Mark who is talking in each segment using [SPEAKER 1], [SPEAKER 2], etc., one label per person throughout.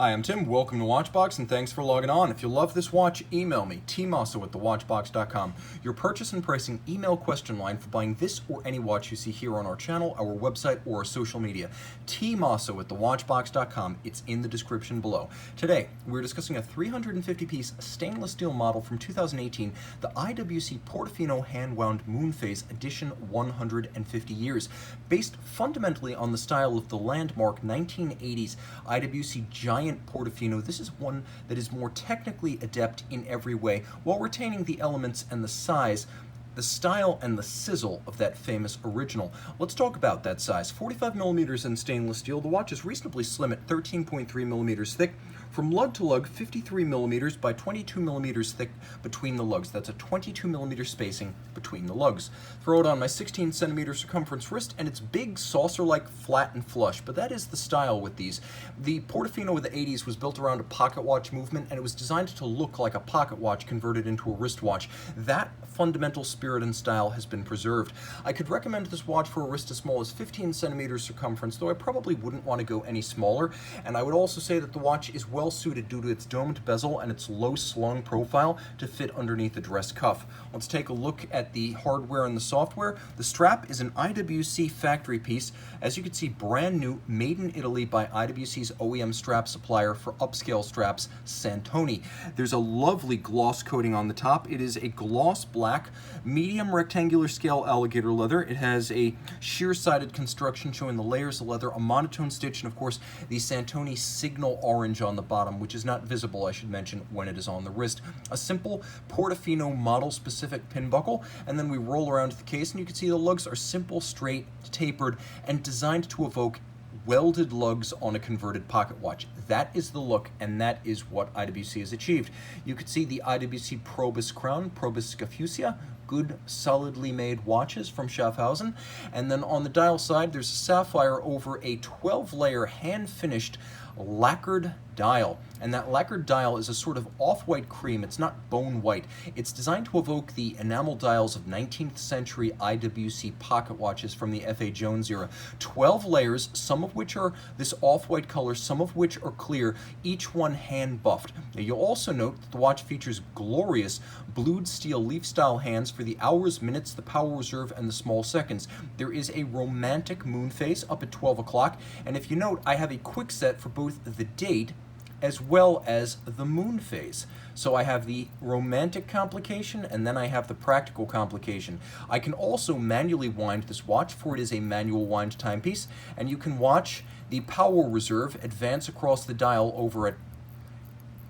[SPEAKER 1] Hi, I'm Tim. Welcome to Watchbox, and thanks for logging on. If you love this watch, email me, tmosso@thewatchbox.com. Your purchase and pricing email question line for buying this or any watch you see here on our channel, our website, or our social media. tmosso@thewatchbox.com. It's in the description below. Today, we're discussing a 350-piece stainless steel model from 2018, the IWC Portofino hand-wound moonphase edition 150 years, based fundamentally on the style of the landmark 1980s IWC Giant Portofino. This is one that is more technically adept in every way, while retaining the elements and the size, the style, and the sizzle of that famous original. Let's talk about that size. 45 millimeters in stainless steel. The watch is reasonably slim at 13.3 millimeters thick. From lug to lug, 53 millimeters by 22 millimeters thick between the lugs. That's a 22 millimeter spacing between the lugs. Throw it on my 16 centimeter circumference wrist, and it's big, saucer-like, flat, and flush. But that is the style with these. The Portofino of the 80s was built around a pocket watch movement, and it was designed to look like a pocket watch converted into a wristwatch. That fundamental spirit and style has been preserved. I could recommend this watch for a wrist as small as 15 centimeters circumference, though I probably wouldn't want to go any smaller. And I would also say that the watch is well suited due to its domed bezel and its low slung profile to fit underneath the dress cuff. Let's take a look at the hardware and the software. The strap is an IWC factory piece. As you can see, brand new, made in Italy by IWC's OEM strap supplier for upscale straps, Santoni. There's a lovely gloss coating on the top. It is a gloss black, medium rectangular scale alligator leather. It has a sheer-sided construction showing the layers of leather, a monotone stitch, and of course the Santoni signal orange on the bottom, which is not visible, I should mention, when it is on the wrist. A simple Portofino model-specific pin buckle, and then we roll around the case, and you can see the lugs are simple, straight, tapered, and designed to evoke welded lugs on a converted pocket watch. That is the look, and that is what IWC has achieved. You could see the IWC Probus crown, Probus Scafusia, good, solidly made watches from Schaffhausen. And then on the dial side, there's a sapphire over a 12-layer hand-finished lacquered dial. And that lacquered dial is a sort of off-white cream. It's not bone white. It's designed to evoke the enamel dials of 19th century IWC pocket watches from the F.A. Jones era. 12 layers, some of which are this off-white color, some of which are clear, each one hand-buffed. Now, you'll also note that the watch features glorious blued steel leaf-style hands for the hours, minutes, the power reserve, and the small seconds. There is a romantic moon phase up at 12 o'clock, and if you note, I have a quick set for both the date as well as the moon phase. So I have the romantic complication, and then I have the practical complication. I can also manually wind this watch, for it is a manual wind timepiece, and you can watch the power reserve advance across the dial over at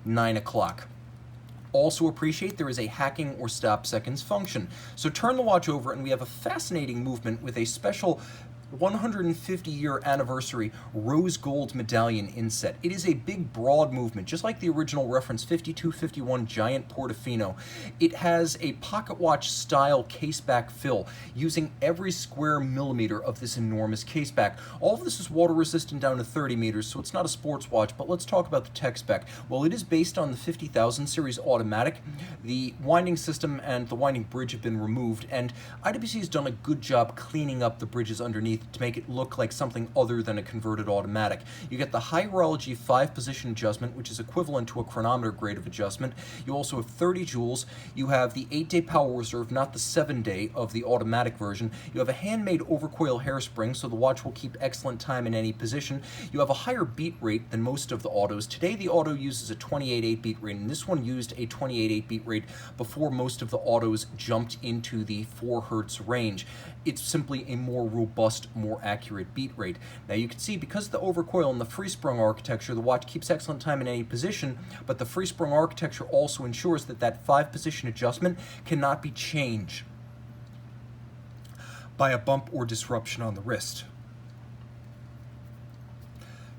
[SPEAKER 1] 9 o'clock. Also appreciate there is a hacking or stop seconds function. So turn the watch over, and we have a fascinating movement with a special 150-year anniversary rose gold medallion inset. It is a big, broad movement, just like the original reference 5251 Giant Portofino. It has a pocket watch style caseback fill, using every square millimeter of this enormous caseback. All of this is water resistant down to 30 meters, so it's not a sports watch, but let's talk about the tech spec. Well, it is based on the 50,000 series automatic. The winding system and the winding bridge have been removed, and IWC has done a good job cleaning up the bridges underneath to make it look like something other than a converted automatic. You get the high horology 5-position adjustment, which is equivalent to a chronometer grade of adjustment. You also have 30 joules. You have the 8-day power reserve, not the 7-day of the automatic version. You have a handmade overcoil hairspring, so the watch will keep excellent time in any position. You have a higher beat rate than most of the autos. Today the auto uses a 28.8 beat rate, and this one used a 28.8 beat rate before most of the autos jumped into the 4 hertz range. It's simply a more robust, more accurate beat rate. Now you can see, because of the overcoil and the free-sprung architecture, the watch keeps excellent time in any position, but the free-sprung architecture also ensures that that 5-position adjustment cannot be changed by a bump or disruption on the wrist.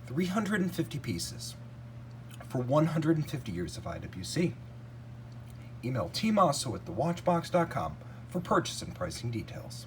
[SPEAKER 1] 350 pieces for 150 years of IWC. Email tmosso@thewatchbox.com for purchase and pricing details.